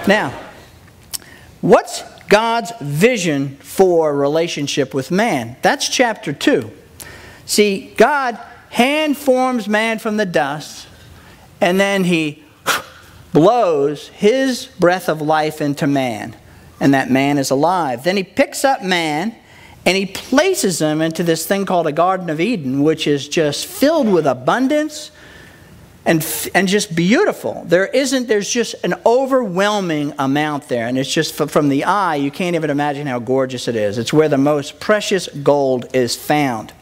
Now, what's God's vision for relationship with man? That's chapter 2. See, God hand forms man from the dust, and then he blows his breath of life into man, and that man is alive. Then he picks up man, and he places him into this thing called a Garden of Eden, which is just filled with abundance and just beautiful. There's just an overwhelming amount there, and it's just from the eye, you can't even imagine how gorgeous it is. It's where the most precious gold is found.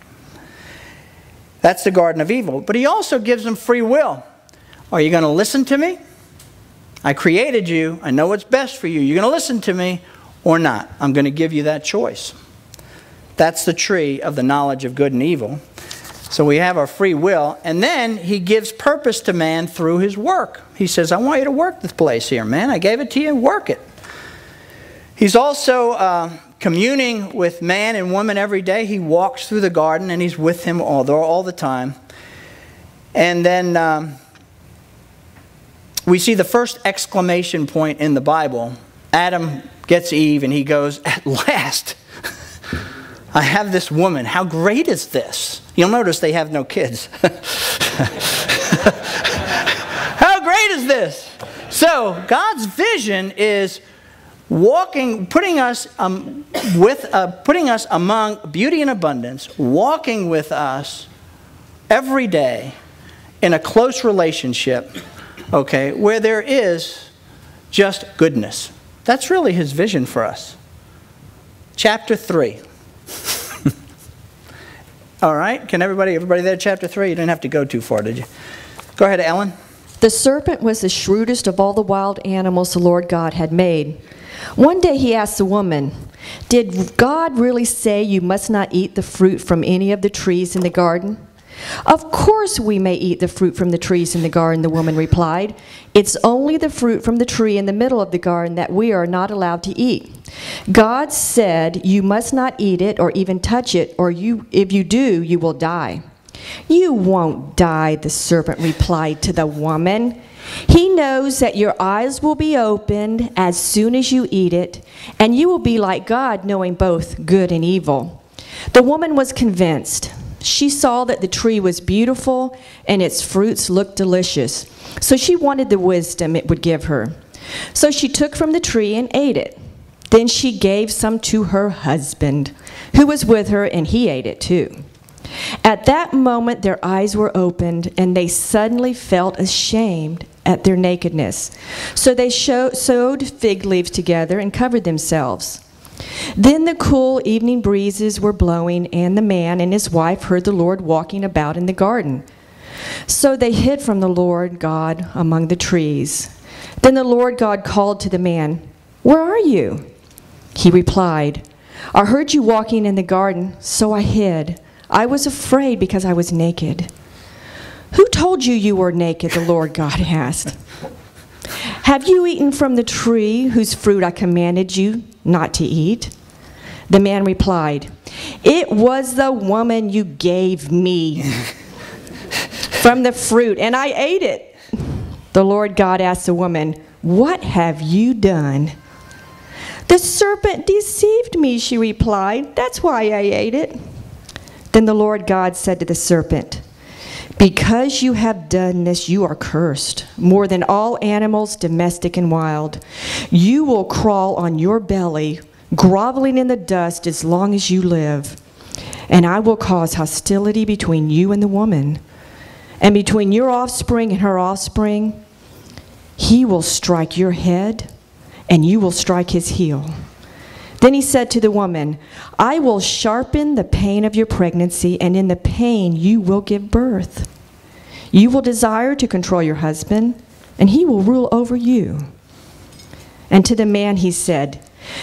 That's the Garden of Evil. But he also gives them free will. Are you going to listen to me? I created you. I know what's best for you. You're going to listen to me or not. I'm going to give you that choice. That's the tree of the knowledge of good and evil. So we have our free will. And then he gives purpose to man through his work. He says, I want you to work this place here, man. I gave it to you. Work it. He's also communing with man and woman every day. He walks through the garden and he's with him all the time. And then we see the first exclamation point in the Bible. Adam gets Eve and he goes, at last, I have this woman. How great is this? You'll notice they have no kids. How great is this? So God's vision is putting us among beauty and abundance, walking with us every day in a close relationship, okay, where there is just goodness. That's really his vision for us. Chapter 3. All right, can everybody there, chapter 3? You didn't have to go too far, did you? Go ahead, Ellen. The serpent was the shrewdest of all the wild animals the Lord God had made. One day he asked the woman, did God really say you must not eat the fruit from any of the trees in the garden? Of course we may eat the fruit from the trees in the garden, the woman replied. It's only the fruit from the tree in the middle of the garden that we are not allowed to eat. God said you must not eat it or even touch it, or if you do, you will die. You won't die, the serpent replied to the woman. He knows that your eyes will be opened as soon as you eat it, and you will be like God, knowing both good and evil. The woman was convinced. She saw that the tree was beautiful and its fruits looked delicious. So she wanted the wisdom it would give her. So she took from the tree and ate it. Then she gave some to her husband, who was with her, and he ate it too. At that moment their eyes were opened, and they suddenly felt ashamed at their nakedness. So they sewed fig leaves together and covered themselves. Then the cool evening breezes were blowing, and the man and his wife heard the Lord walking about in the garden. So they hid from the Lord God among the trees. Then the Lord God called to the man, "Where are you?" He replied, "I heard you walking in the garden, so I hid. I was afraid because I was naked." "Who told you you were naked?" the Lord God asked. "Have you eaten from the tree whose fruit I commanded you not to eat?" The man replied, "It was the woman you gave me from the fruit, and I ate it." The Lord God asked the woman, "What have you done?" "The serpent deceived me," she replied. "That's why I ate it." Then the Lord God said to the serpent, "Because you have done this, you are cursed, more than all animals, domestic and wild. You will crawl on your belly, groveling in the dust as long as you live. And I will cause hostility between you and the woman, and between your offspring and her offspring. He will strike your head, and you will strike his heel." Then he said to the woman, "I will sharpen the pain of your pregnancy, and in the pain you will give birth. You will desire to control your husband, and he will rule over you." And to the man he said,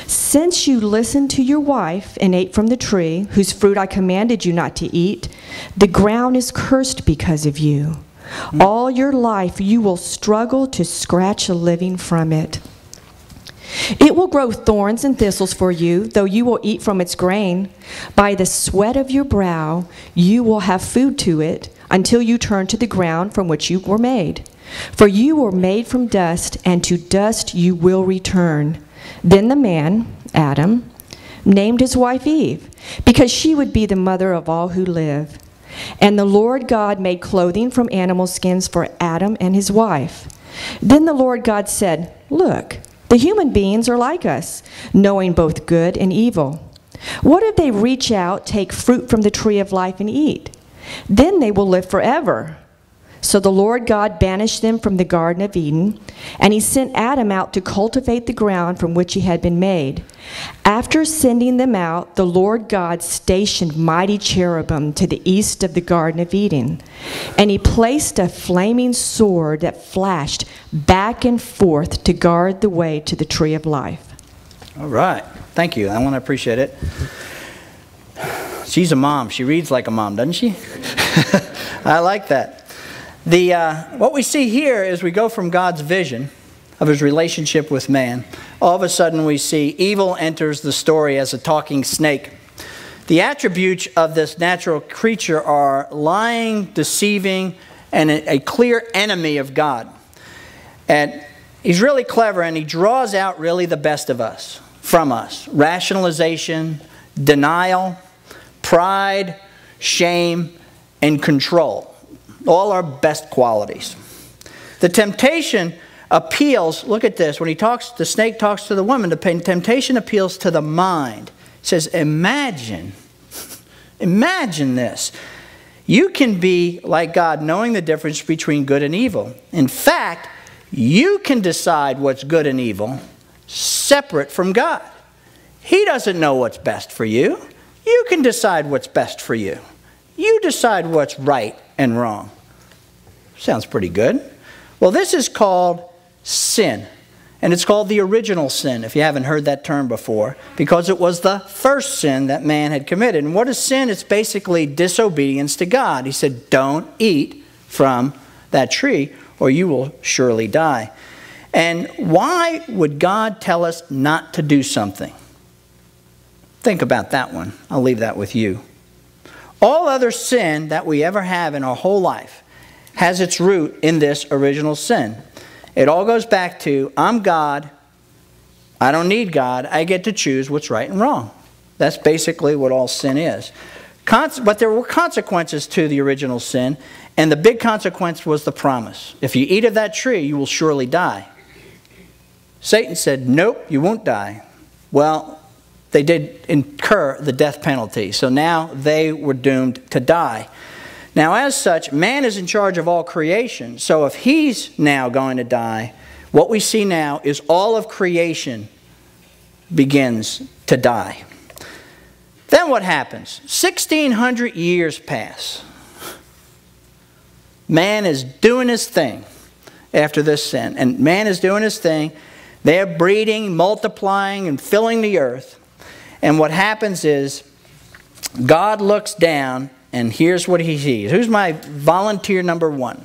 "Since you listened to your wife and ate from the tree, whose fruit I commanded you not to eat, the ground is cursed because of you. All your life you will struggle to scratch a living from it. It will grow thorns and thistles for you, though you will eat from its grain. By the sweat of your brow you will have food to it, until you turn to the ground from which you were made. For you were made from dust, and to dust you will return." Then the man, Adam, named his wife Eve, because she would be the mother of all who live. And the Lord God made clothing from animal skins for Adam and his wife. Then the Lord God said, "Look, the human beings are like us, knowing both good and evil. What if they reach out, take fruit from the tree of life and eat? Then they will live forever." So the Lord God banished them from the Garden of Eden, and he sent Adam out to cultivate the ground from which he had been made. After sending them out, the Lord God stationed mighty cherubim to the east of the Garden of Eden, and he placed a flaming sword that flashed back and forth to guard the way to the tree of life. All right. Thank you. I want to appreciate it. She's a mom. She reads like a mom, doesn't she? I like that. What we see here is we go from God's vision of his relationship with man. All of a sudden we see evil enters the story as a talking snake. The attributes of this natural creature are lying, deceiving, and a clear enemy of God. And he's really clever, and he draws out really the best of us, from us. Rationalization, denial, pride, shame, and control. All our best qualities. The temptation appeals, look at this, when the snake talks to the woman, the temptation appeals to the mind. It says, imagine this. You can be like God, knowing the difference between good and evil. In fact, you can decide what's good and evil separate from God. He doesn't know what's best for you. You can decide what's best for you. You decide what's right and wrong. Sounds pretty good. Well, this is called sin. And it's called the original sin, if you haven't heard that term before, because it was the first sin that man had committed. And what is sin? It's basically disobedience to God. He said, don't eat from that tree or you will surely die. And why would God tell us not to do something? Think about that one. I'll leave that with you. All other sin that we ever have in our whole life has its root in this original sin. It all goes back to, I'm God, I don't need God, I get to choose what's right and wrong. That's basically what all sin is. But there were consequences to the original sin, and the big consequence was the promise. If you eat of that tree, you will surely die. Satan said, nope, you won't die. Well, they did incur the death penalty, so now they were doomed to die. Now, as such, man is in charge of all creation. So if he's now going to die, what we see now is all of creation begins to die. Then what happens? 1,600 years pass. Man is doing his thing after this sin. And man is doing his thing. They're breeding, multiplying, and filling the earth. And what happens is God looks down, and here's what he sees. Who's my volunteer number one?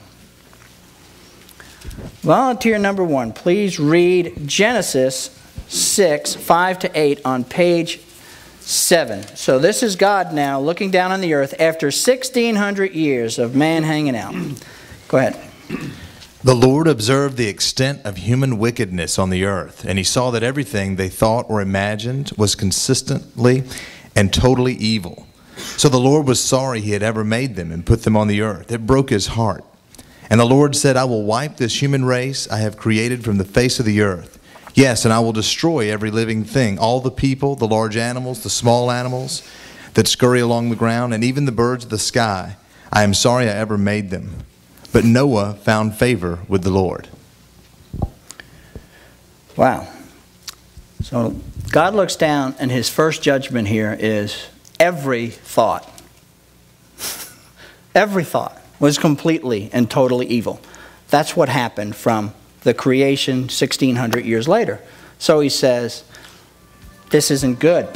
Volunteer number one, please read Genesis 6, 5 to 8 on page 7. So this is God now looking down on the earth after 1,600 years of man hanging out. Go ahead. The Lord observed the extent of human wickedness on the earth, and he saw that everything they thought or imagined was consistently and totally evil. So the Lord was sorry he had ever made them and put them on the earth. It broke his heart. And the Lord said, I will wipe this human race I have created from the face of the earth. Yes, and I will destroy every living thing, all the people, the large animals, the small animals that scurry along the ground, and even the birds of the sky. I am sorry I ever made them. But Noah found favor with the Lord. Wow. So God looks down, and his first judgment here is every thought was completely and totally evil. That's what happened from the creation 1,600 years later. So he says, this isn't good.